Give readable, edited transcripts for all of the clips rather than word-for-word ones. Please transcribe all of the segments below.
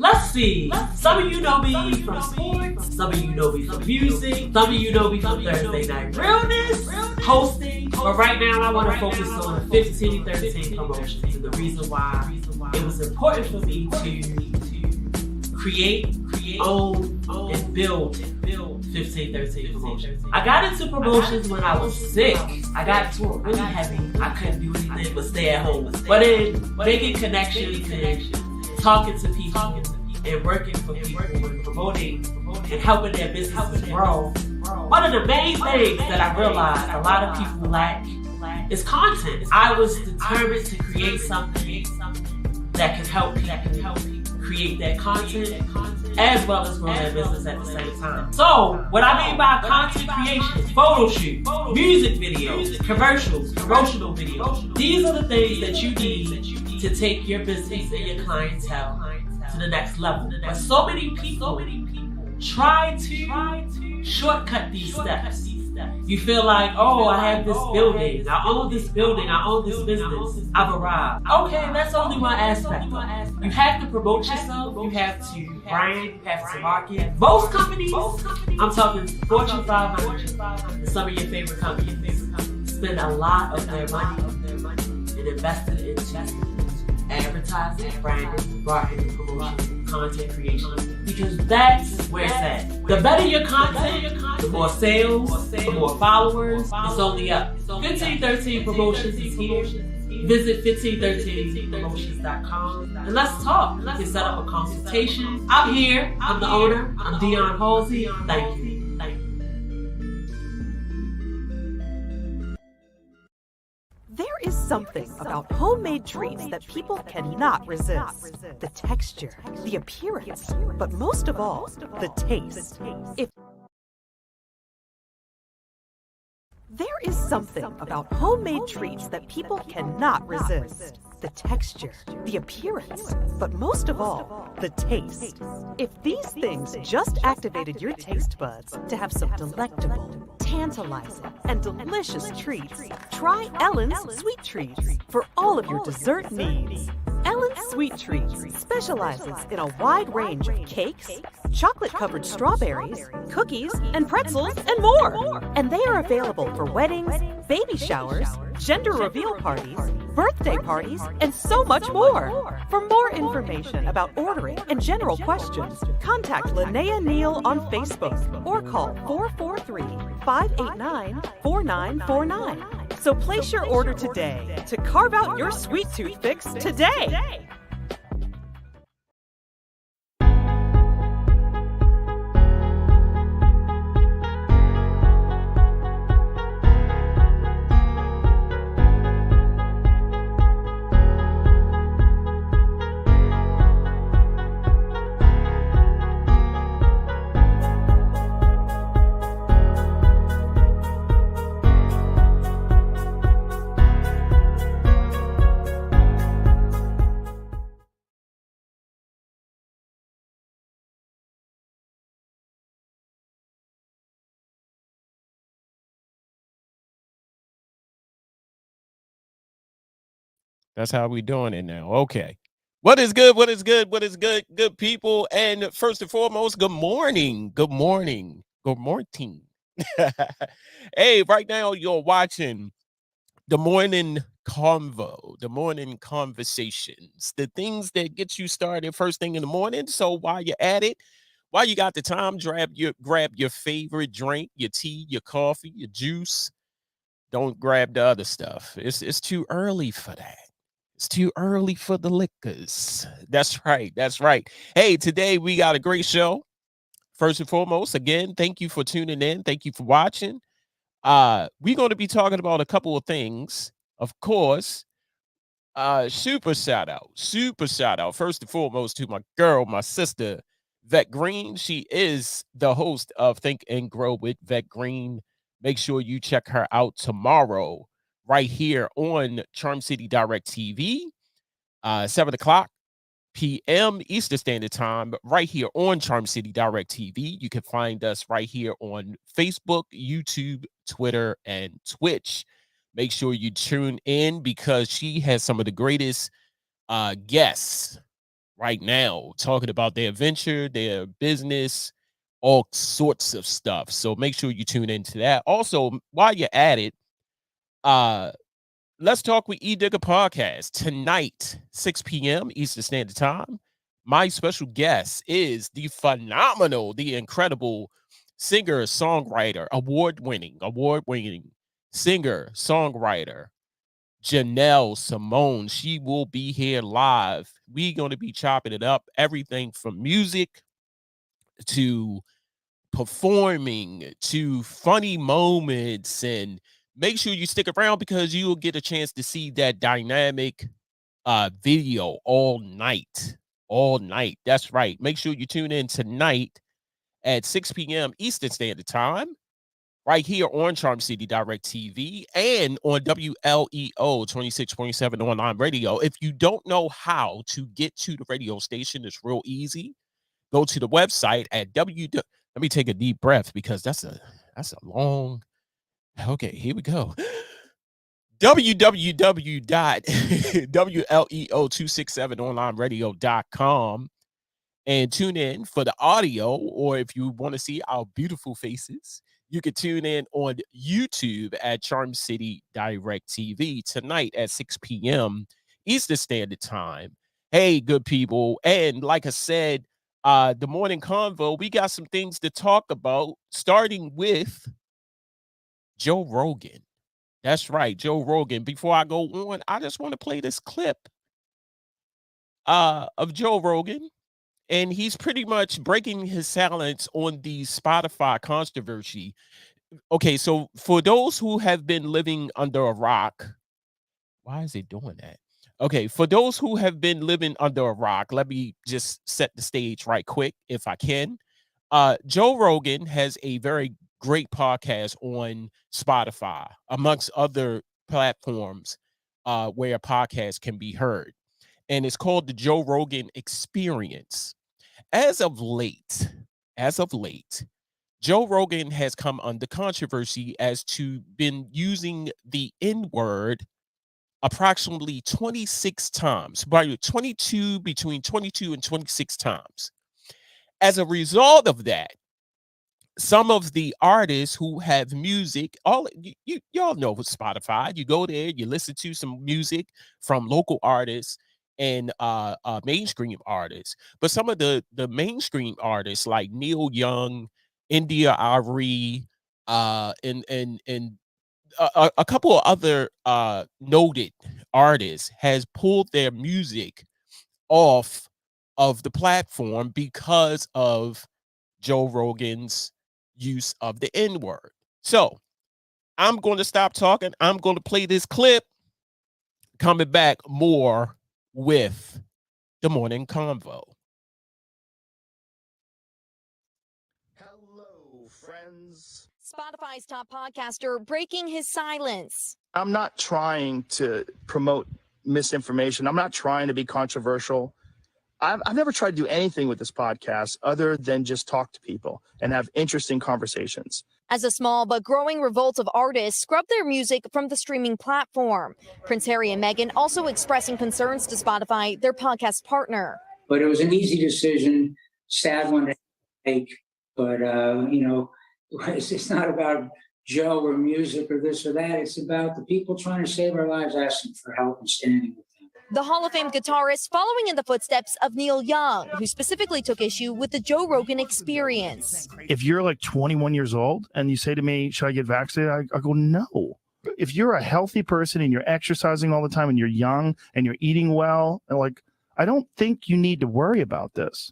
Let's see. Some of you know me from sports. Some of you know me from music. Some of you know me from Thursday Night Realness, hosting. But right now, I want to focus on 1513 promotions. And the reason why it was important for me to create, own, and build 1513 promotions. I got into promotions when I was sick. I got to it really heavy. I couldn't do anything but stay at home. But in making connections and talking to people and working for people and promoting and helping their businesses grow, one of the main things that I realized a lot of people lack is content. I was determined to create something that can help people create that content as well as grow their business at the same time. So, what I mean by content creation, photo shoots, music videos, commercials, promotional videos, these are the things that you need to take your business and your clientele to the next level. But so many people try to shortcut these steps. You feel like, oh, I have this building, I own this building, I own this business, I've arrived. Okay, that's only one aspect. You have to promote yourself, you have to brand, you have to market. Most companies, I'm talking Fortune 500, and some of your favorite companies, spend a lot of their money and invest it into advertising, branding, marketing, promotion, content creation, because that's where it's at. The better your content, the more sales, the more followers, it's only up. 1513 Promotions is here. Visit 1513promotions.com and let's talk. You can set up a consultation. I'm here. I'm the owner. I'm Dion Halsey. Thank you. There is something about homemade treats that people cannot resist. The texture, the appearance, but most of all, the taste. There is something about homemade treats that people cannot resist. The texture, the appearance, but most of all, the taste. If these things just activated your taste buds to have some delectable, tantalizing, and delicious treats, try Ellen's Sweet Treats for all of your dessert needs. Ellen's Sweet Treats specializes in a wide range of cakes, chocolate-covered strawberries, cookies, and pretzels, and more. And they are available for weddings, baby showers, gender reveal parties, birthday parties, and so much more. For more information about ordering and general questions, contact Linnea Neal on Facebook or call 443-589-4949. So place your order today to carve out your sweet tooth fix today. That's how we doing it now. Okay. What is good? What is good? What is good? Good people. And first and foremost, good morning. Good morning. Good morning. Hey, right now you're watching the Morning Convo, the morning conversations, the things that get you started first thing in the morning. So while you're at it, While you got the time, grab your favorite drink, your tea, your coffee, your juice. Don't grab the other stuff. It's too early for that. It's too early for the liquors. That's right. That's right. Hey, today we got a great show. First and foremost, again, thank you for tuning in. Thank you for watching. We're going to be talking about a couple of things. Of course, super shout out. First and foremost to my girl, my sister, Vet Green. She is the host of Think and Grow with Vet Green. Make sure you check her out tomorrow right here on Charm City Direct TV, 7 o'clock p.m. Eastern Standard Time, right here on Charm City Direct TV. You can find us right here on Facebook, YouTube, Twitter, and Twitch. Make sure you tune in because she has some of the greatest guests right now talking about their venture, their business, all sorts of stuff. So make sure you tune into that. Also, while you're at it, Let's Talk with E. Digger podcast tonight, 6 p.m. Eastern Standard Time. My special guest is the phenomenal, the incredible singer, songwriter, award-winning singer, songwriter, Janelle Simone. She will be here live. We're going to be chopping it up, everything from music to performing to funny moments, and make sure you stick around because you will get a chance to see that dynamic video all night. That's right. Make sure you tune in tonight at 6 p.m. Eastern Standard Time right here on Charm City Direct TV and on WLEO 26.7 online radio. If you don't know how to get to the radio station, it's real easy. Go to the website at let me take a deep breath because that's a long. Okay, here we go. www.WLEO267onlineradio.com and tune in for the audio, or if you want to see our beautiful faces, you can tune in on YouTube at Charm City Direct TV tonight at 6 p.m. Eastern Standard Time. Hey, good people. And like I said, the Morning Convo, we got some things to talk about, starting with Joe Rogan. That's right, Joe Rogan. Before I go on, I just want to play this clip of Joe Rogan. And he's pretty much breaking his silence on the Spotify controversy. Okay, so for those who have been living under a rock, why is it doing that? Okay, for those who have been living under a rock, let me just set the stage right quick if I can. Joe Rogan has a very great podcast on Spotify, amongst other platforms where a podcast can be heard. And it's called the Joe Rogan Experience. As of late, Joe Rogan has come under controversy as to been using the N-word approximately 26 times, by 22, between 22 and 26 times. As a result of that, some of the artists who have music, y'all know with Spotify, you go there, you listen to some music from local artists and mainstream artists. But some of the mainstream artists like Neil Young, India Ari, and a couple of other noted artists has pulled their music off of the platform because of Joe Rogan's use of the N-word. So I'm going to stop talking. I'm going to play this clip. Coming back more with the Morning Convo. Hello, friends. Spotify's top podcaster breaking his silence. I'm not trying to promote misinformation. I'm not trying to be controversial. I've never tried to do anything with this podcast other than just talk to people and have interesting conversations. As a small but growing revolt of artists scrub their music from the streaming platform. Prince Harry and Meghan also expressing concerns to Spotify, their podcast partner. But it was an easy decision, sad one to make. But, it's not about Joe or music or this or that. It's about the people trying to save our lives, asking for help and standing with them. The Hall of Fame guitarist following in the footsteps of Neil Young, who specifically took issue with the Joe Rogan experience. If you're like 21 years old and you say to me, should I get vaccinated? I go, no. If you're a healthy person and you're exercising all the time and you're young and you're eating well, like, I don't think you need to worry about this.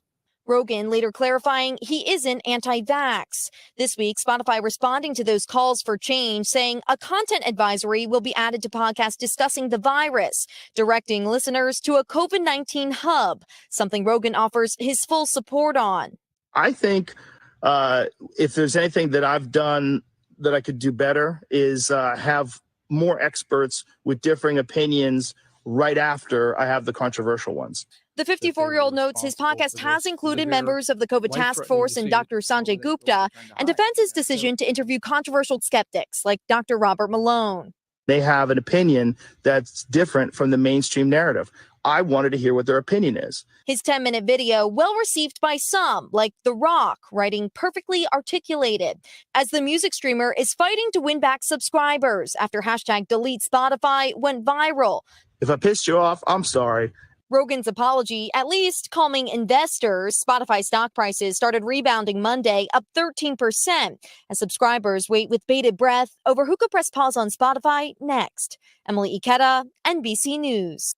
Rogan later clarifying he isn't anti-vax. This week, Spotify responding to those calls for change, saying a content advisory will be added to podcasts discussing the virus, directing listeners to a COVID-19 hub, something Rogan offers his full support on. I think if there's anything that I've done that I could do better is have more experts with differing opinions right after I have the controversial ones. The 54-year-old notes his podcast has included members of the COVID task force and Dr. Sanjay Gupta, and defends his decision to interview controversial skeptics like Dr. Robert Malone. They have an opinion that's different from the mainstream narrative. I wanted to hear what their opinion is. His 10-minute video, well received by some, like The Rock, writing perfectly articulated, as the music streamer is fighting to win back subscribers after hashtag delete Spotify went viral. If I pissed you off, I'm sorry. Rogan's apology, at least calming investors. Spotify stock prices started rebounding Monday, up 13%, as subscribers wait with bated breath over who could press pause on Spotify next. Emily Ikeda, NBC News.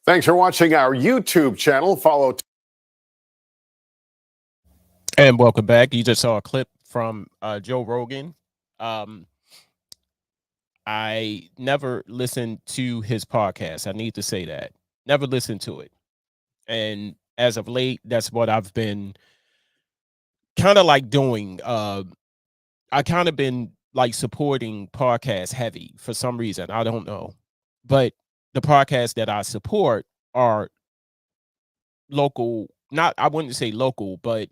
Thanks for watching our YouTube channel. Follow. And welcome back. You just saw a clip from Joe Rogan. I never listened to his podcast. I need to say that. Never listened to it. And as of late, that's what I've been kind of like doing. I kind of been like supporting podcasts heavy for some reason. I don't know. But the podcasts that I support are local, I wouldn't say local, but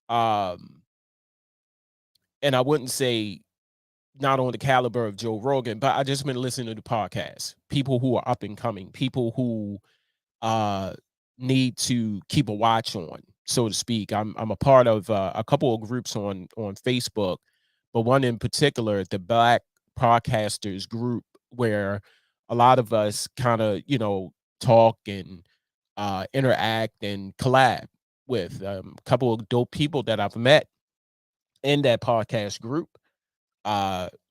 and I wouldn't say not on the caliber of Joe Rogan, but I just been listening to the podcasts. People who are up and coming, people who need to keep a watch on, so to speak. I'm a part of a couple of groups on Facebook, but one in particular, the Black Podcasters group, where a lot of us kind of, talk and interact and collab with a couple of dope people that I've met in that podcast group.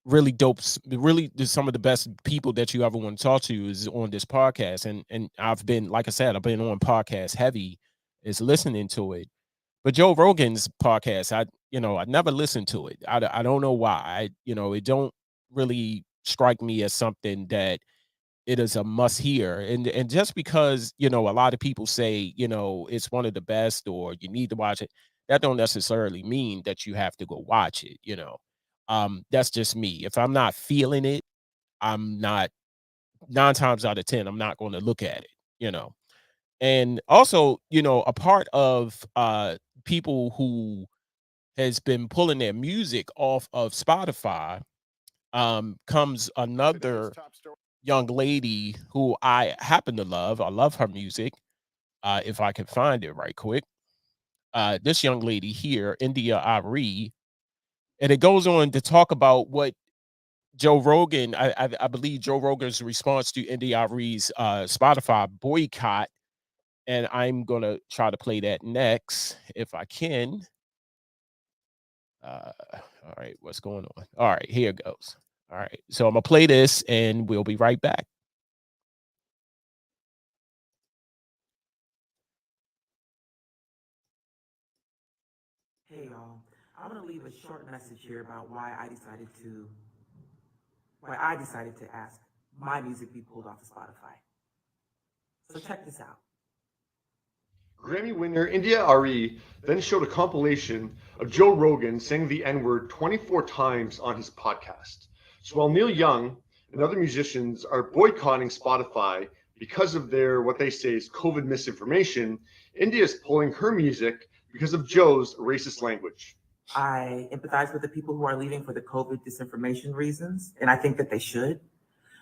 Really dope, really some of the best people that you ever want to talk to is on this podcast. And I've been, like I said, I've been on podcast heavy, is listening to it. But Joe Rogan's podcast, I never listened to it. I don't know why. It don't really strike me as something that it is a must hear. And just because, a lot of people say, it's one of the best or you need to watch it, that don't necessarily mean that you have to go watch it, That's just me. If I'm not feeling it, I'm not, 9 times out of 10, I'm not going to look at it, And also, a part of people who has been pulling their music off of Spotify comes another young lady who I happen to love. I love her music. If I can find it right quick. This young lady here, India Ari, and it goes on to talk about what Joe Rogan, I believe Joe Rogan's response to India Ari's Spotify boycott. And I'm going to try to play that next if I can. All right, what's going on? All right, here it goes. All right, so I'm going to play this and we'll be right back. Hey y'all, I'm gonna leave a short message here about why I decided to ask my music be pulled off of Spotify. So check this out. Grammy winner India Ari then showed a compilation of Joe Rogan saying the N-word 24 times on his podcast. So while Neil Young and other musicians are boycotting Spotify because of their, what they say is COVID misinformation, India is pulling her music because of Joe's racist language. I empathize with the people who are leaving for the COVID disinformation reasons, and I think that they should.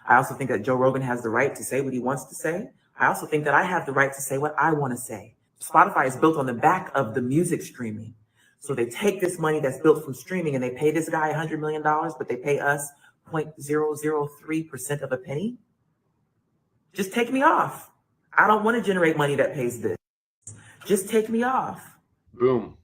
I also think that Joe Rogan has the right to say what he wants to say. I also think that I have the right to say what I want to say. Spotify is built on the back of the music streaming. So they take this money that's built from streaming and they pay this guy $100 million, but they pay us 0.003% of a penny. Just take me off. I don't want to generate money that pays this. Just take me off. Boom.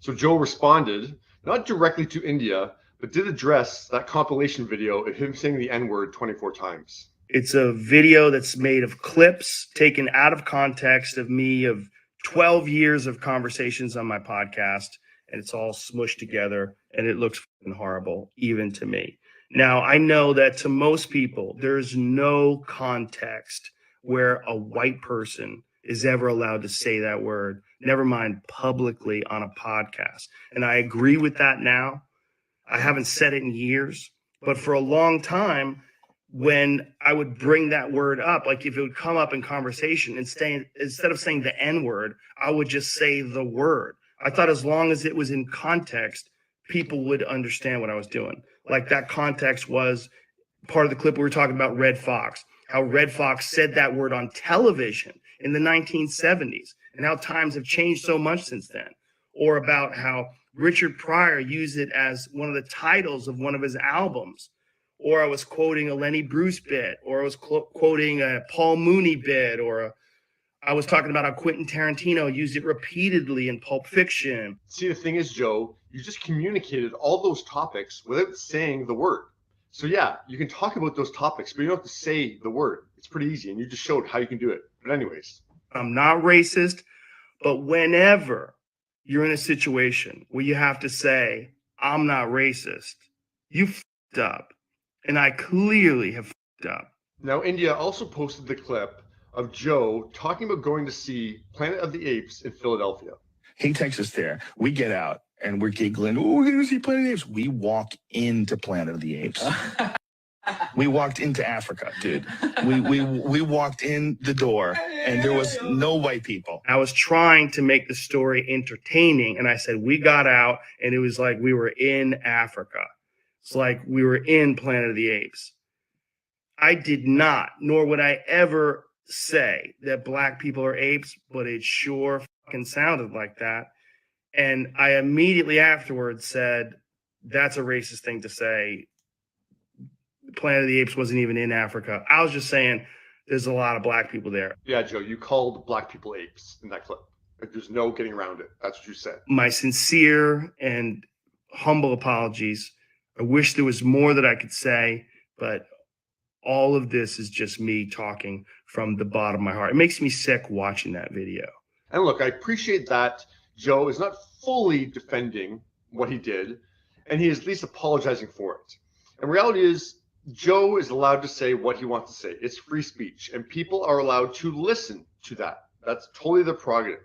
So Joe responded, not directly to India, but did address that compilation video of him saying the N-word 24 times. It's a video that's made of clips taken out of context of me of 12 years of conversations on my podcast, and it's all smushed together, and it looks fucking horrible, even to me. Now, I know that to most people, there's no context where a white person is ever allowed to say that word, never mind publicly on a podcast. And I agree with that now. I haven't said it in years, but for a long time, when I would bring that word up, like if it would come up in conversation, instead of saying the N word, I would just say the word. I thought as long as it was in context, people would understand what I was doing. Like that context was part of the clip we were talking about Red Fox, how Red Fox said that word on television in the 1970s and how times have changed so much since then. Or about how Richard Pryor used it as one of the titles of one of his albums. Or I was quoting a Lenny Bruce bit, or I was quoting a Paul Mooney bit, or I was talking about how Quentin Tarantino used it repeatedly in Pulp Fiction. See, the thing is, Joe, you just communicated all those topics without saying the word. So yeah, you can talk about those topics, but you don't have to say the word. It's pretty easy, and you just showed how you can do it. But anyways. I'm not racist, but whenever you're in a situation where you have to say, I'm not racist, you f***ed up. And I clearly have f***ed up. Now, India also posted the clip of Joe talking about going to see Planet of the Apes in Philadelphia. He takes us there. We get out and we're giggling. Oh, we're going to see Planet of the Apes. We walk into Planet of the Apes. We walked into Africa, dude. We walked in the door and there was no white people. I was trying to make the story entertaining. And I said, we got out and it was like we were in Africa. It's like we were in Planet of the Apes. I did not, nor would I ever say that black people are apes, but it sure fucking sounded like that. And I immediately afterwards said, that's a racist thing to say. Planet of the Apes wasn't even in Africa. I was just saying there's a lot of black people there. Yeah, Joe, you called black people apes in that clip. Like, there's no getting around it. That's what you said. My sincere and humble apologies. I wish there was more that I could say, but all of this is just me talking from the bottom of my heart. It makes me sick watching that video. And look, I appreciate that Joe is not fully defending what he did, and he is at least apologizing for it. And reality is, Joe is allowed to say what he wants to say. It's free speech, and people are allowed to listen to that. That's totally their prerogative.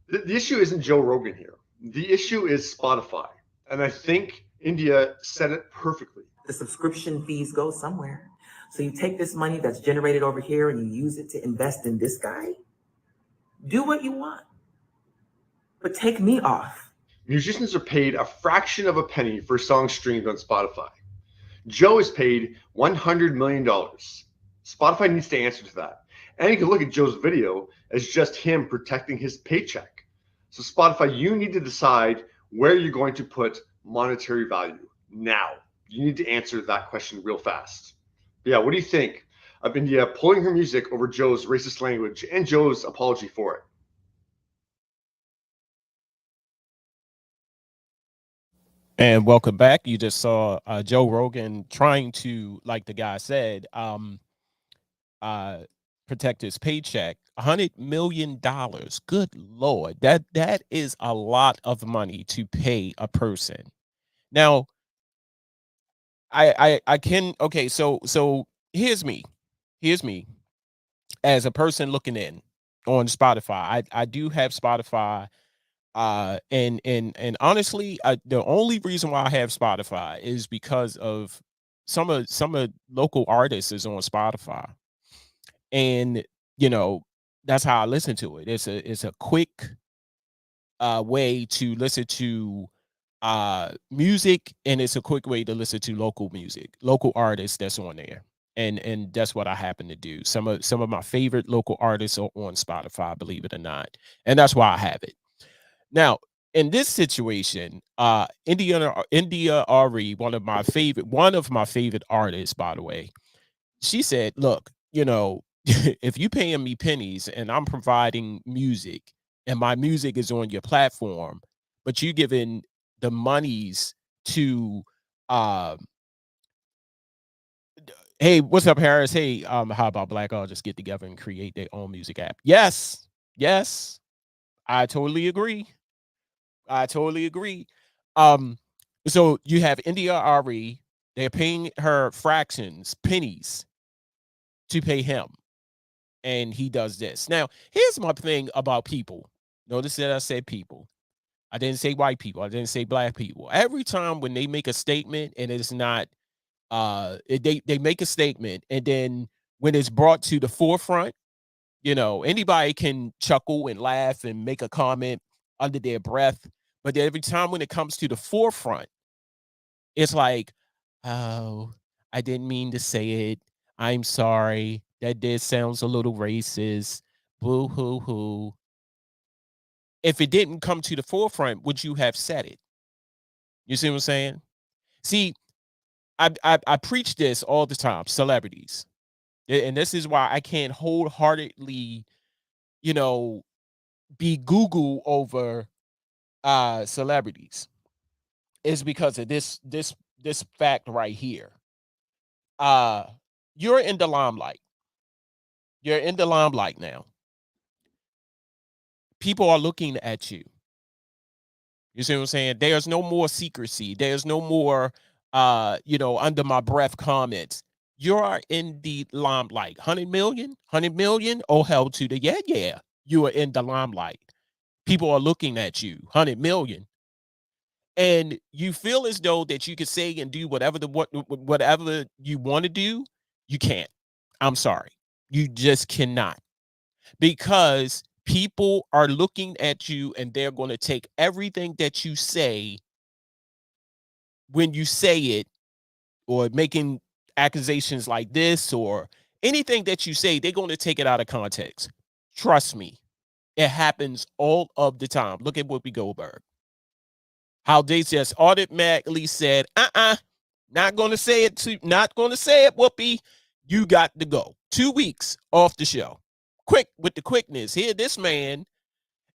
The issue isn't Joe Rogan here. The issue is Spotify. And I think India said it perfectly. The subscription fees go somewhere. So you take this money that's generated over here and you use it to invest in this guy. Do what you want, but take me off. Musicians are paid a fraction of a penny for songs streamed on Spotify. Joe is paid $100 million. Spotify needs to answer to that. And you can look at Joe's video as just him protecting his paycheck. So Spotify, you need to decide where you're going to put monetary value now. You need to answer that question real fast. But yeah, what do you think of India pulling her music over Joe's racist language and Joe's apology for it? And welcome back. You just saw Joe Rogan trying to, like the guy said, protect his paycheck. $100 million. Good Lord. That is a lot of money to pay a person. Now, I can, okay, so here's me as a person looking in on Spotify. I do have Spotify. And honestly, the only reason why I have Spotify is because of some of local artists is on Spotify, and that's how I listen to it. It's a quick way to listen to music, and it's a quick way to listen to local music, local artists that's on there, and that's what I happen to do. Some of my favorite local artists are on Spotify, believe it or not, and that's why I have it. Now, in this situation, India Ari, one of my favorite artists, by the way, she said, look, you know, if you paying me pennies and I'm providing music and my music is on your platform, but you giving the monies to hey, what's up, Harris? Hey, how about Black All just get together and create their own music app? Yes, yes, I totally agree. I totally agree. Um, so you have India Ari, they're paying her fractions, pennies to pay him, and he does this. Now, here's my thing about people. Notice that I said people. I didn't say white people. I didn't say black people. Every time when they make a statement and it's not they make a statement, and then when it's brought to the forefront, you know, anybody can chuckle and laugh and make a comment under their breath, but every time when it comes to the forefront, it's like, oh, I didn't mean to say it. I'm sorry. That did sounds a little racist. Boo hoo hoo. If it didn't come to the forefront, would you have said it? You see what I'm saying? See, I preach this all the time, celebrities. And this is why I can't wholeheartedly, you know, be Google over celebrities. Is because of this fact right here. Uh you're in the limelight. You're in the limelight now. People are looking at you. You see what I'm saying? There's no more secrecy. There's no more you know, under my breath comments. You're in the limelight. 100 million? 100 million? Oh, hell to the yeah. You are in the limelight. People are looking at you. 100 million. And you feel as though that you can say and do whatever you want to do. You can't. I'm sorry. You just cannot. Because people are looking at you and they're going to take everything that you say when you say it, or making accusations like this, or anything that you say, they're going to take it out of context. Trust me, it happens all of the time. Look at Whoopi Goldberg. How they just automatically said, not going to say it, Whoopi. You got to go. 2 weeks off the show. Quick with the quickness. Here, this man.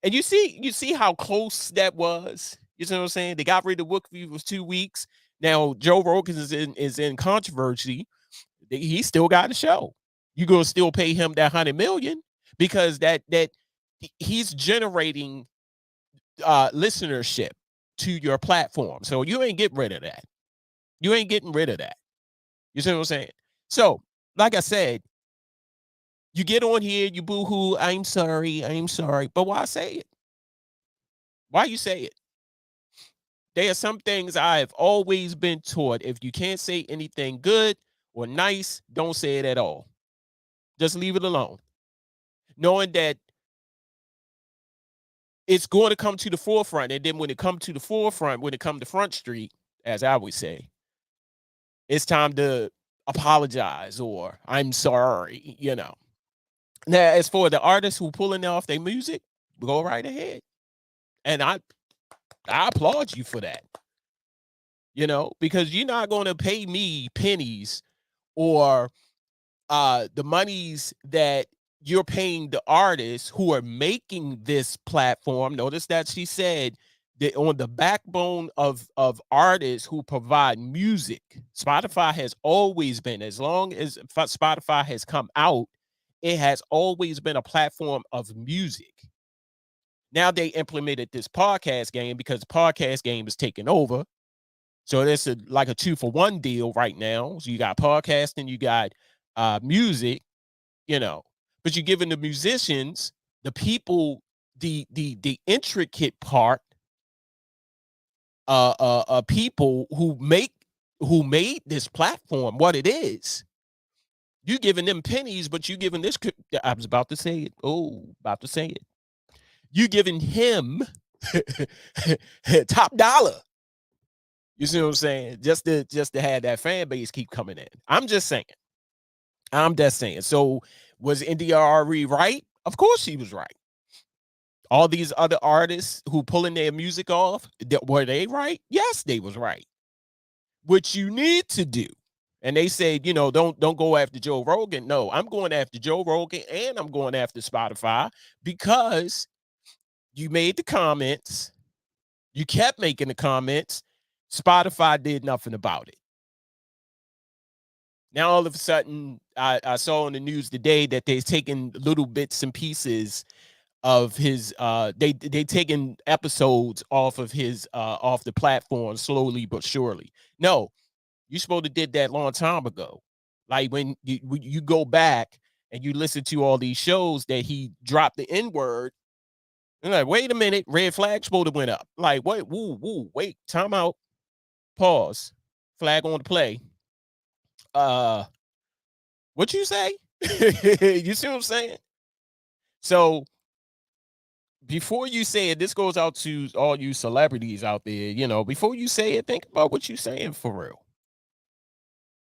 And you see how close that was. You see what I'm saying? They got rid of Whoopi for 2 weeks. Now Joe Rogan is in controversy. He still got a show. You gonna still pay him that 100 million because that he's generating listenership to your platform. So you ain't getting rid of that. You ain't getting rid of that. You see what I'm saying? So, like I said, you get on here, you boo-hoo, I'm sorry. But why say it? Why you say it? There are some things I've always been taught. If you can't say anything good or nice, don't say it at all. Just leave it alone. Knowing that it's going to come to the forefront. And then when it comes to the forefront, when it comes to Front Street, as I would say, it's time to apologize or I'm sorry, you know. Now, as for the artists who pulling off their music, go right ahead. And I applaud you for that. You know, because you're not going to pay me pennies or the monies that you're paying the artists who are making this platform. Notice that she said that on the backbone of artists who provide music, Spotify has always been, as long as Spotify has come out, it has always been a platform of music. Now they implemented this podcast game because the podcast game is taking over. So it's like a 2-for-1 deal right now. So you got podcasting, you got music, you know, but you're giving the musicians, the people, the intricate part, people who made this platform what it is. You giving them pennies, but you giving this. I was about to say it. About to say it. You giving him top dollar. You see what I'm saying? Just to have that fan base keep coming in. I'm just saying. So was NDRE right? Of course she was right. All these other artists who pulling their music off, were they right? Yes, they was right. What you need to do, And they said, don't go after Joe Rogan. No, I'm going after Joe Rogan and I'm going after Spotify because you made the comments. You kept making the comments. Spotify did nothing about it. Now, all of a sudden, I saw on the news today that they're taking little bits and pieces of his, they taking episodes off of his, off the platform slowly but surely. No, you supposed to did that long time ago. Like when you go back and you listen to all these shows that he dropped the N-word, you're like, wait a minute, red flag supposed to went up. Like, wait, wait, time out, pause, flag on the play. What you say? You see what I'm saying? So before you say it, this goes out to all you celebrities out there, before you say it, think about what you're saying for real.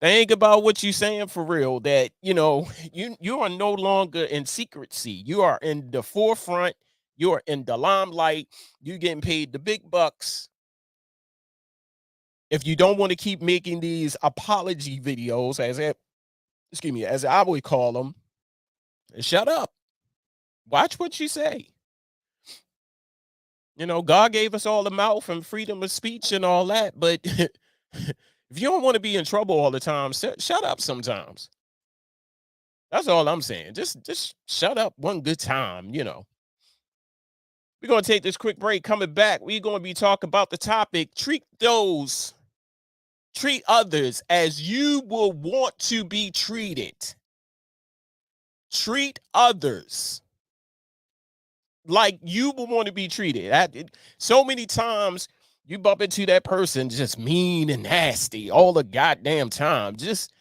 Think about what you're saying for real, that, you are no longer in secrecy. You are in the forefront. You are in the limelight. You're getting paid the big bucks. If you don't want to keep making these apology videos, as I would call them, shut up. Watch what you say. God gave us all the mouth and freedom of speech and all that, but if you don't want to be in trouble all the time, shut up sometimes. That's all I'm saying. Just shut up one good time, We're going to take this quick break. Coming back, we're going to be talking about the topic, treat others as you will want to be treated. Treat others like you will want to be treated. So many times you bump into that person just mean and nasty all the goddamn time. Just,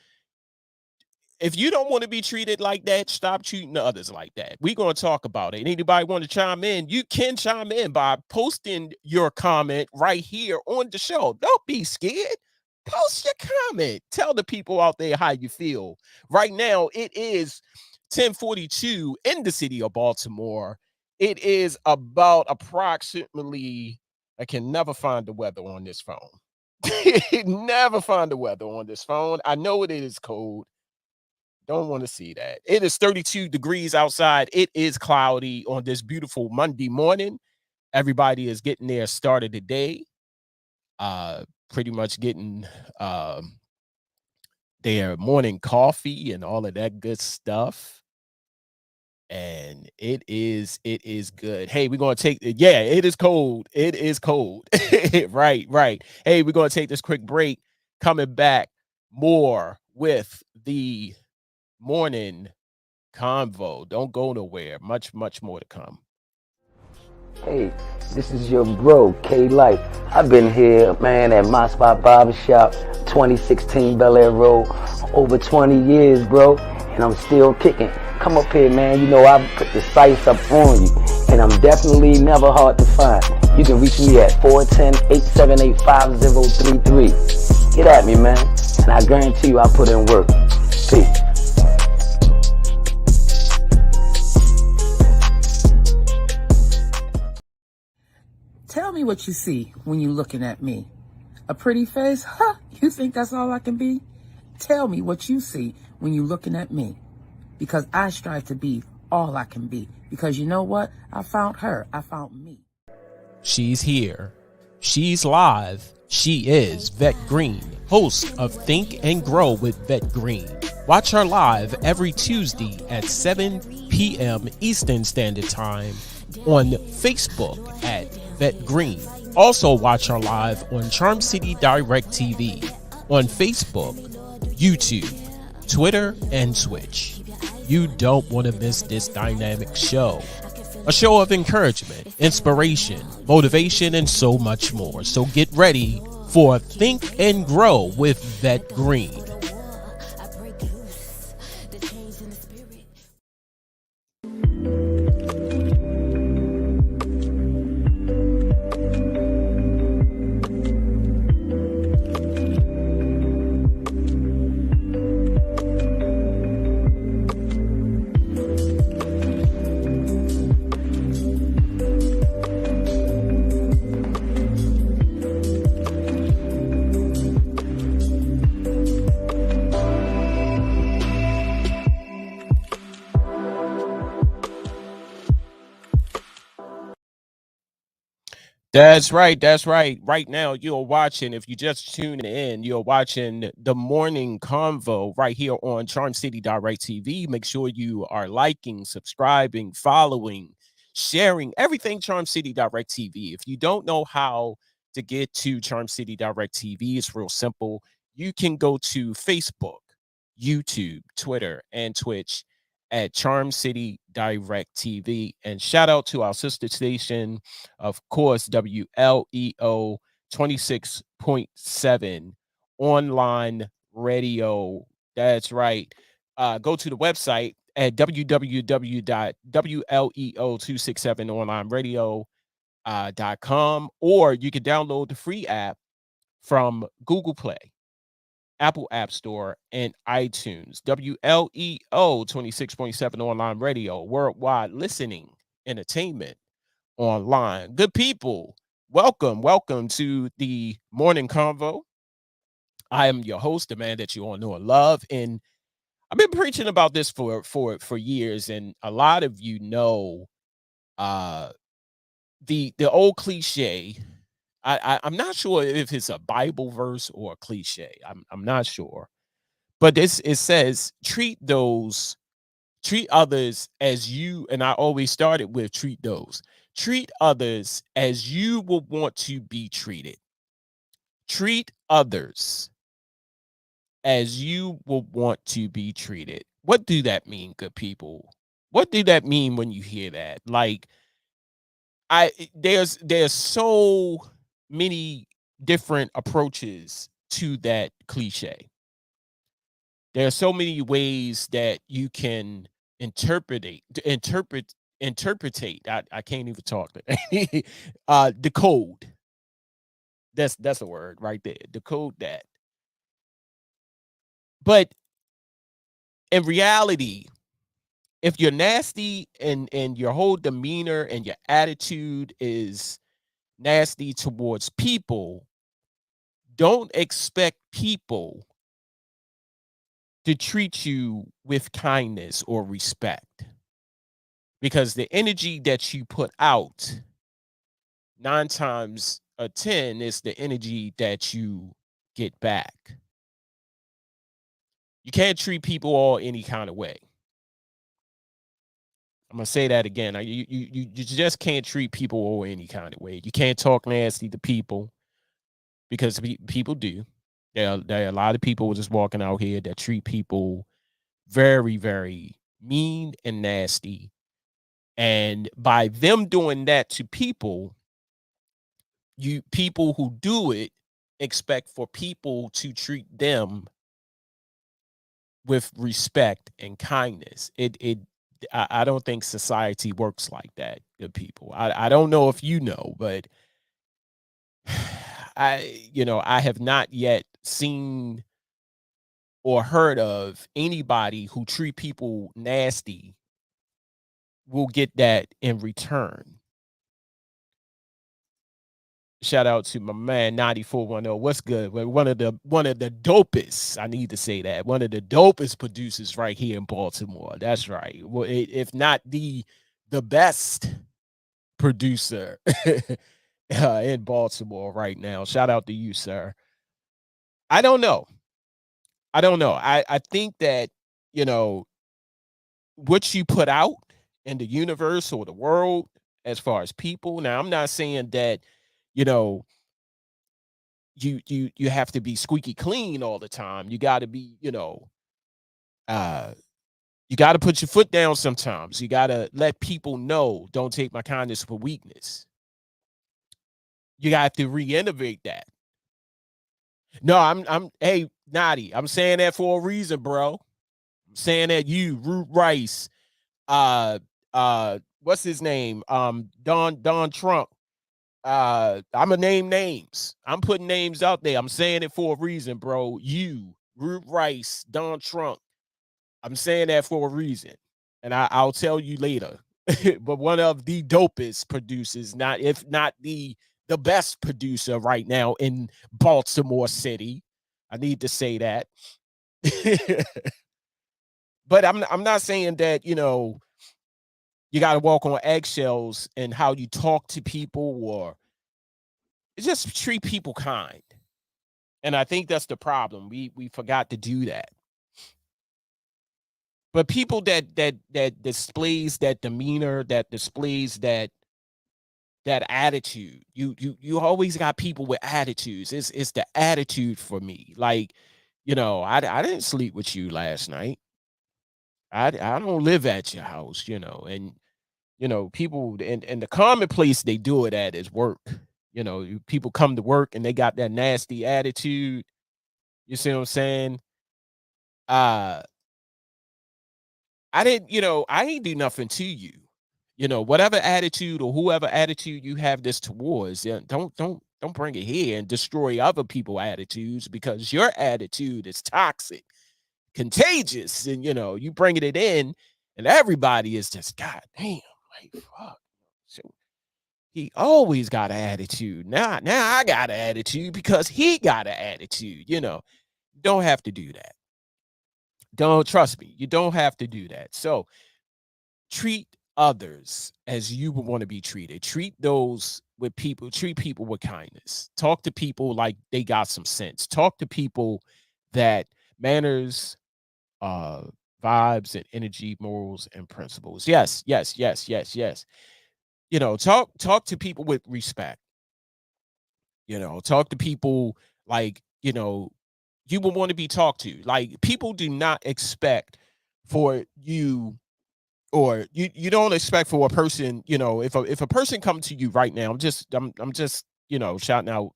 if you don't want to be treated like that, stop treating others like that. We're going to talk about it. Anybody want to chime in? You can chime in by posting your comment right here on the show. Don't be scared. Post your comment. Tell the people out there how you feel. Right now, it is 10:42 in the city of Baltimore. It is about approximately, I can never find the weather on this phone. Never find the weather on this phone. I know it is cold. Don't want to see that. It is 32 degrees outside. It is cloudy on this beautiful Monday morning. Everybody is getting their start of the day. Pretty much getting their morning coffee and all of that good stuff. And it is good. Hey, we're going to take it. Yeah, it is cold. It is cold. Right. Hey, we're going to take this quick break. Coming back more with the Morning Convo. Don't go nowhere. Much more to come. Hey, this is your bro, K-Life. I've been here, man, at My Spot Barbershop, 2016 Bel Air Road, over 20 years, bro, and I'm still kicking. Come up here, man. I put the sights up on you, and I'm definitely never hard to find. You can reach me at 410-878-5033. Get at me, man, and I guarantee you I put in work. Peace. Tell me what you see when you're looking at me. A pretty face? Huh? You think that's all I can be? Tell me what you see when you're looking at me. Because I strive to be all I can be. Because you know what? I found her. I found me. She's here. She's live. She is Vet Green, host of Think and Grow with Vet Green. Watch her live every Tuesday at 7 p.m. Eastern Standard Time on Facebook at Vet Green. Also watch her live on Charm City Direct TV on Facebook, YouTube, Twitter, and Twitch. You don't want to miss this dynamic show. A show of encouragement, inspiration, motivation, and so much more. So get ready for Think and Grow with Vet Green. That's right. That's right. Right now, you're watching, if you just tuning in, you're watching the Morning Convo right here on Charm City Direct TV. Make sure you are liking, subscribing, following, sharing everything Charm City Direct TV. If you don't know how to get to Charm City Direct TV, it's real simple. You can go to Facebook, YouTube, Twitter, and Twitch at Charm City Direct TV. And shout out to our sister station, of course, WLEO 26.7 online radio. That's right. Go to the website at www.wleo267onlineradio.com, or you can download the free app from Google Play, Apple App Store, and iTunes. WLEO 26.7 online radio, worldwide listening, entertainment online. Good people, welcome to the Morning Convo. I am your host, the man that you all know and love, and I've been preaching about this for years, and a lot of you know the old cliche. I'm not sure if it's a Bible verse or a cliche. I'm not sure, but it says treat others as you, and I always started with treat others as you will want to be treated. Treat others as you will want to be treated. What do that mean, good people? What do that mean when you hear that? Like, there's so many different approaches to that cliche. There are so many ways that you can interpretate. I can't even talk. Decode. That's a word right there. Decode that. But in reality, if you're nasty and your whole demeanor and your attitude is nasty towards people, don't expect people to treat you with kindness or respect, because the energy that you put out 9 times a 10 is the energy that you get back. You can't treat people all any kind of way. I'm gonna say that again. You just can't treat people all any kind of way. You can't talk nasty to people, because people do. There are a lot of people just walking out here that treat people very, very mean and nasty. And by them doing that to people, people who do it expect for people to treat them with respect and kindness. I don't think society works like that, good people. I don't know if you know, but I have not yet seen or heard of anybody who treat people nasty will get that in return. Shout out to my man 9410. What's good? One of the dopest, I need to say that, one of the dopest producers right here in Baltimore. That's right. Well, if not the best producer in Baltimore right now. Shout out to you, sir. I don't know. I think that, what you put out in the universe or the world as far as people. Now, I'm not saying that, you have to be squeaky clean all the time. You got to be, you got to put your foot down sometimes. You got to let people know, don't take my kindness for weakness. You got to re-innovate that. No, hey, Nadi, I'm saying that for a reason, bro. I'm saying that Root Rice, what's his name? Don Trump. I'm gonna name names. I'm putting names out there. I'm saying it for a reason, bro. You, Root Rice, Don Trump. I'm saying that for a reason, and I'll tell you later. But one of the dopest producers, if not the best producer right now in Baltimore City. I need to say that. But I'm not saying that, you got to walk on eggshells in how you talk to people, or just treat people kind. And I think that's the problem. We forgot to do that. But people that displays that demeanor, that displays that attitude, you always got people with attitudes. It's the attitude for me. Like, I didn't sleep with you last night. I don't live at your house, and people and the common place they do it at is work. People come to work and they got that nasty attitude. You see what I'm saying? I ain't do nothing to you. Whatever attitude or whoever attitude you have this towards, don't bring it here and destroy other people's attitudes, because your attitude is toxic, contagious, and you bringing it in, and everybody is just, God damn, like, fuck. So he always got an attitude. Now I got an attitude because he got an attitude. You don't have to do that. Don't, trust me, you don't have to do that. So treat others as you would want to be treated. Treat people with kindness. Talk to people like they got some sense. Talk to people that manners, vibes, and energy, morals, and principles. Yes. Talk to people with respect. Talk to people like, you would want to be talked to. Like, people do not expect for you, or you don't expect for a person, if a person comes to you right now, I'm just shouting out,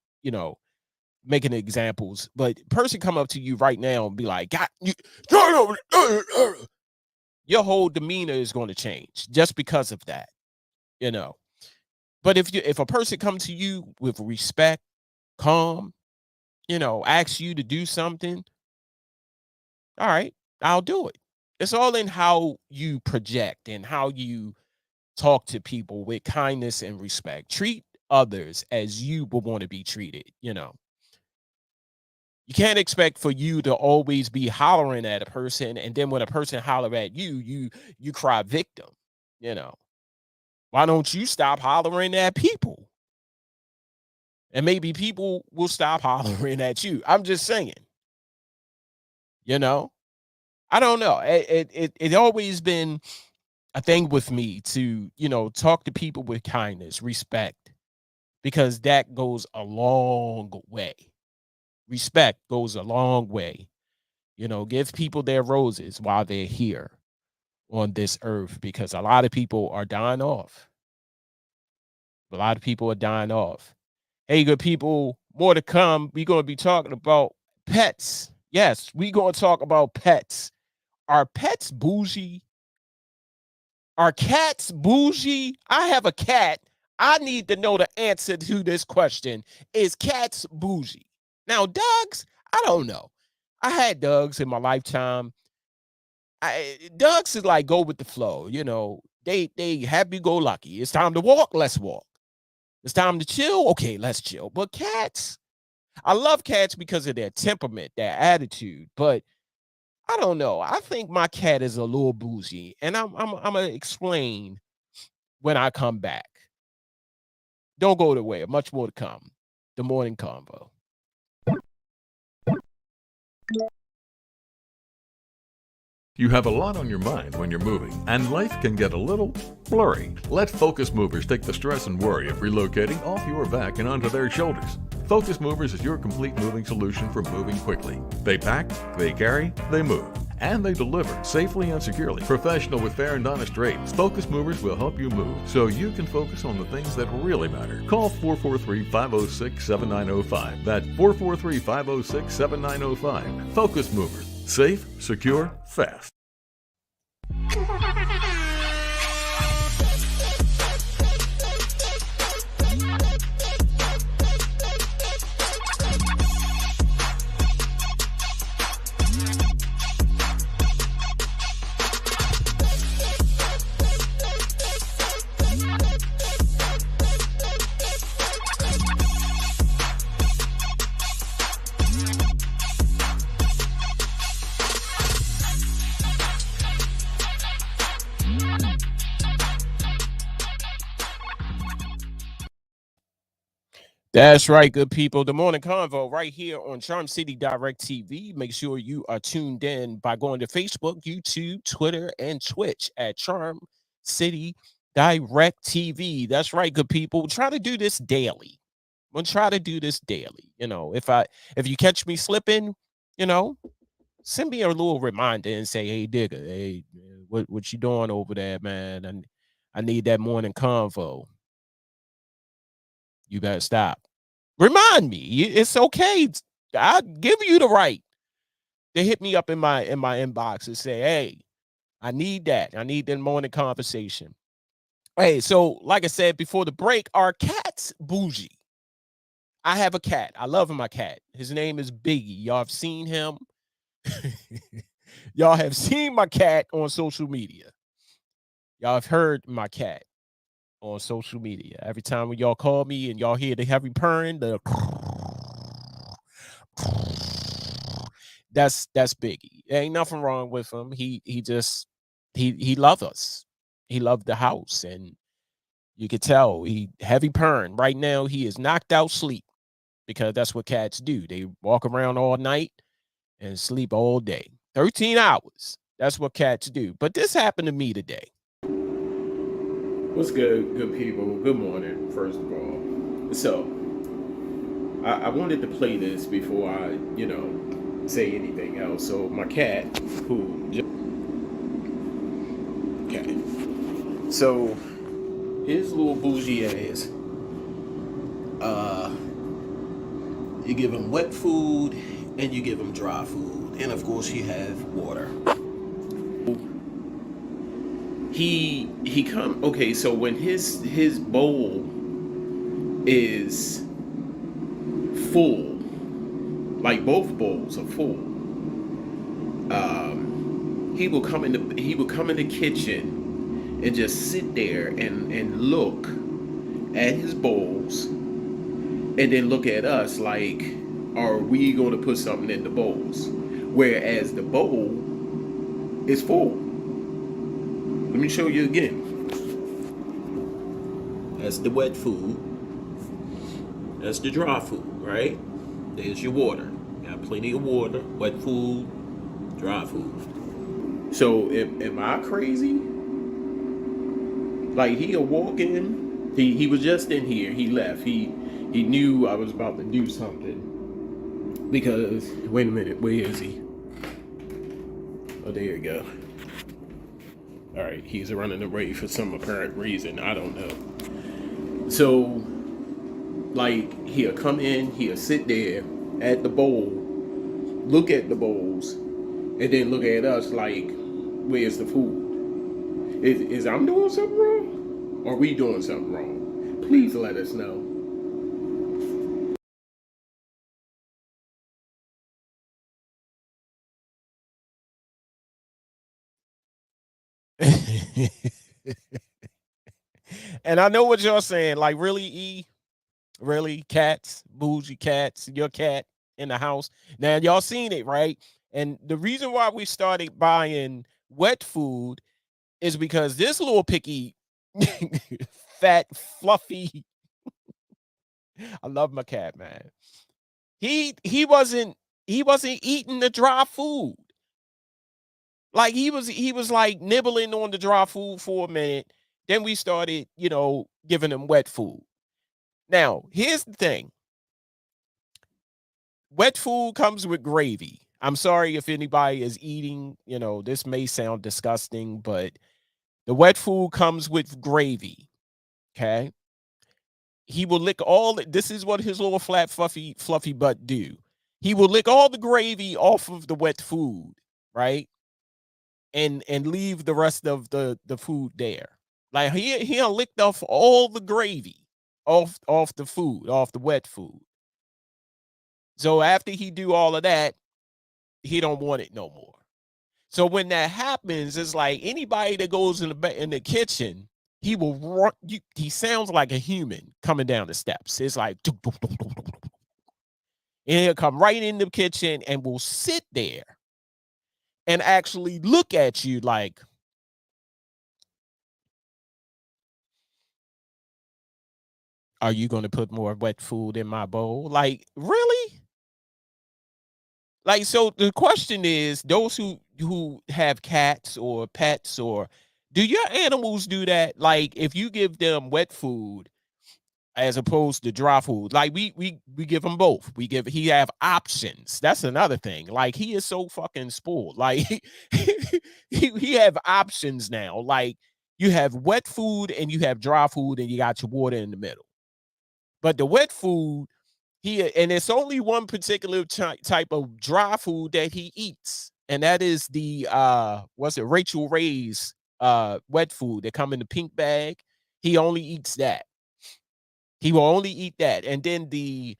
making examples, but person come up to you right now and be like, God, your whole demeanor is going to change just because of that, But if a person comes to you with respect, calm, asks you to do something, all right, I'll do it. It's all in how you project and how you talk to people with kindness and respect. Treat others as you would want to be treated. You can't expect for you to always be hollering at a person, and then when a person holler at you, you cry victim. Why don't you stop hollering at people? And maybe people will stop hollering at you. I'm just saying. I don't know. It always been a thing with me to, talk to people with kindness, respect, because that goes a long way. Respect goes a long way. Give people their roses while they're here on this earth, because a lot of people are dying off. Hey, good people, more to come. We're going to be talking about pets. Yes, we're going to talk about pets. Are pets bougie? Are cats bougie? I have a cat. I need to know the answer to this question. Is cats bougie? Now, dogs, I don't know. I had dogs in my lifetime. Dogs is like go with the flow. They happy-go-lucky. It's time to walk, let's walk. It's time to chill, okay, let's chill. But cats, I love cats because of their temperament, their attitude, but I don't know. I think my cat is a little bougie, and I'm gonna explain when I come back. Don't go away. Much more to come. The Morning Convo. You have a lot on your mind when you're moving, and life can get a little blurry. Let Focus Movers take the stress and worry of relocating off your back and onto their shoulders. Focus Movers is your complete moving solution for moving quickly. They pack, they carry, they move, and they deliver safely and securely. Professional with fair and honest rates, Focus Movers will help you move so you can focus on the things that really matter. Call 443-506-7905. That's 443-506-7905. Focus Movers. Safe, secure, fast. That's right, good people. The Morning Convo right here on Charm City Direct TV. Make sure you are tuned in by going to Facebook, YouTube, Twitter, and Twitch at Charm City Direct TV. That's right, good people. Try to do this daily. We'll try to do this daily. You know, if you catch me slipping, you know, send me a little reminder and say, "Hey, Digger, hey, what you doing over there, man? And I need that Morning Convo. You better stop." Remind me. It's okay. I give you the right to hit me up in my inbox and say, "Hey, I need that. I need that morning conversation." Hey, so like I said before the break, our cat's Bougie. I have a cat. I love my cat. His name is Biggie. Y'all have seen him. Y'all have seen my cat on social media. Y'all have heard my cat on social media. Every time when y'all call me and y'all hear the heavy purring, that's Biggie. There ain't nothing wrong with him. He just he loved us. He loved the house, and you could tell he heavy purring. Right now, he is knocked out sleep because that's what cats do. They walk around all night and sleep all day. 13 hours. That's what cats do. But this happened to me today. What's good people? Good morning, first of all. So, I wanted to play this before I, say anything else. So, my cat, okay. So, his little bougie ass, you give him wet food and you give him dry food. And of course, you have water. He come okay, so when his bowl is full, like both bowls are full, he will come in the kitchen and just sit there and look at his bowls and then look at us like, are we going to put something in the bowls? Whereas the bowl is full. Let me show you again. That's the wet food. That's the dry food, right? There's your water. Got plenty of water, wet food, dry food. So am I crazy? Like he'll walk in. He was just in here. He left. He knew I was about to do something. Because wait a minute, where is he? Oh, there you go. All right, he's running away for some apparent reason. I don't know. So, like, he'll come in, he'll sit there at the bowl, look at the bowls, and then look at us like, where's the food? Is I'm doing something wrong? Or are we doing something wrong? Please let us know. And I know what y'all saying. Like, really, E? Really? Cats? Bougie cats? Your cat in the house? Now, y'all seen it, right? And the reason why we started buying wet food is because this little picky, fat, fluffy, I love my cat, man. He wasn't eating the dry food. Like he was like nibbling on the dry food for a minute. Then we started, giving him wet food. Now, here's the thing. Wet food comes with gravy. I'm sorry if anybody is eating, this may sound disgusting, but the wet food comes with gravy. Okay. He will lick this is what his little flat, fluffy butt do. He will lick all the gravy off of the wet food, right? And leave the rest of the food there. Like he'll lick off all the gravy off the food, off the wet food. So after he do all of that, he don't want it no more. So when that happens, it's like anybody that goes in the kitchen, he will run. He sounds like a human coming down the steps. It's like, and he'll come right in the kitchen and will sit there and actually look at you like, Are you going to put more wet food in my bowl? Like, really? Like, so the question is, those who have cats or pets, or do your animals do that? Like, if you give them wet food as opposed to dry food, like we give him both. He have options. That's another thing. Like, he is so fucking spoiled. Like, he have options now. Like, you have wet food and you have dry food and you got your water in the middle. But the wet food, and it's only one particular type of dry food that he eats, and that is the Rachel Ray's wet food that come in the pink bag. He only eats that. He will only eat that. And then the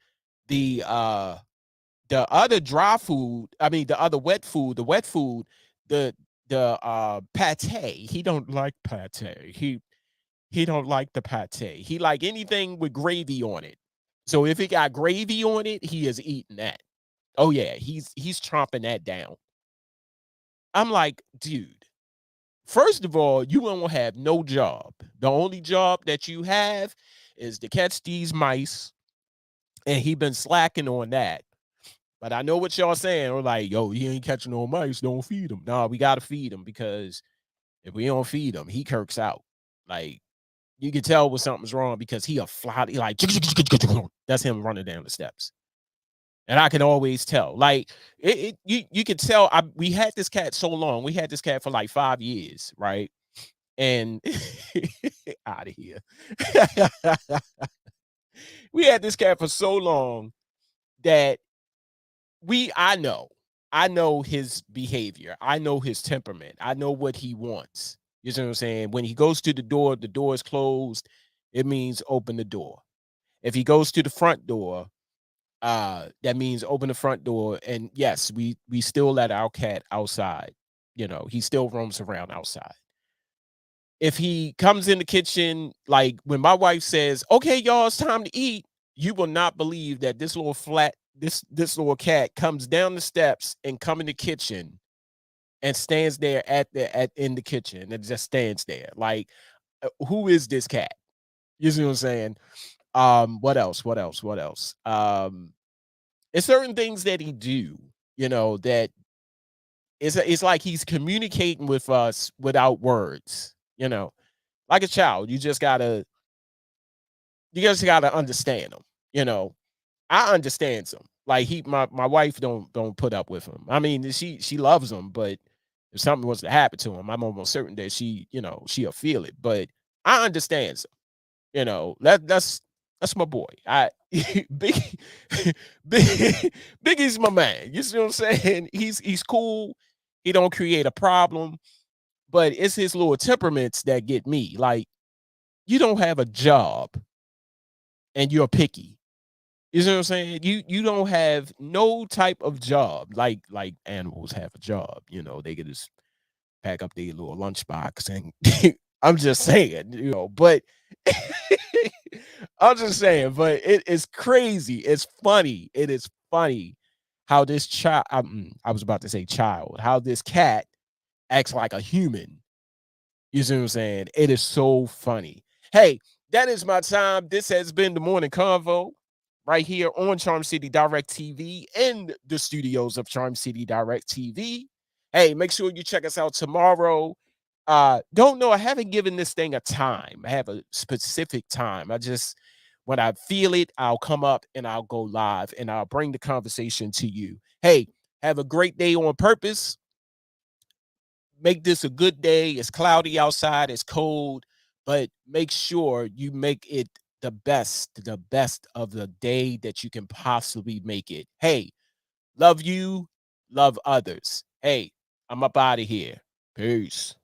other dry food, I mean the other wet food, the pate, he don't like pate. He don't like the pate. He like anything with gravy on it. So if it got gravy on it, he is eating that. Oh yeah, he's chomping that down. I'm like, dude, first of all, you won't have no job. The only job that you have is to catch these mice, and he been slacking on that. But I know what y'all saying. We're like, yo, he ain't catching no mice. Don't feed him. No, we got to feed him, because if we don't feed him, he kirks out. Like, you can tell when something's wrong because he'll fly. He like, that's him running down the steps. And I can always tell. Like, you can tell. We had this cat so long. We had this cat for like 5 years, right? And out of here. We had this cat for so long that I know his behavior. I know his temperament. I know what he wants. You know what I'm saying? When he goes to the door is closed. It means open the door. If he goes to the front door, that means open the front door. And yes, we still let our cat outside. You know, he still roams around outside. If he comes in the kitchen, like when my wife says, okay, y'all, it's time to eat, you will not believe that this little cat comes down the steps and come in the kitchen and stands there in the kitchen and just stands there. Like, who is this cat? You see what I'm saying? What else? It's certain things that he do, that it's like he's communicating with us without words, like a child. You just gotta understand him. I understand him. Like, my wife don't put up with him. I mean, she loves him, but if something was to happen to him, I'm almost certain that she'll feel it. But I understand him. That's my boy. Biggie's my man. You see what I'm saying? He's cool. He don't create a problem, but it's his little temperaments that get me. Like, you don't have a job and you're picky. You know what I'm saying? You don't have no type of job like animals have a job. They could just pack up their little lunchbox and I'm just saying, but I'm just saying, but it is crazy. It's funny. It is funny how this child, I was about to say child, how this cat acts like a human. You see what I'm saying? It is so funny. Hey, that is my time. This has been the Morning Convo right here on Charm City Direct TV in the studios of Charm City Direct TV. Hey, make sure you check us out tomorrow. Don't know. I haven't given this thing a time. I have a specific time. When I feel it, I'll come up and I'll go live and I'll bring the conversation to you. Hey, have a great day on purpose. Make this a good day. It's cloudy outside. It's cold, but make sure you make it the best of the day that you can possibly make it. Hey, love you, love others. Hey, I'm up out of here. Peace.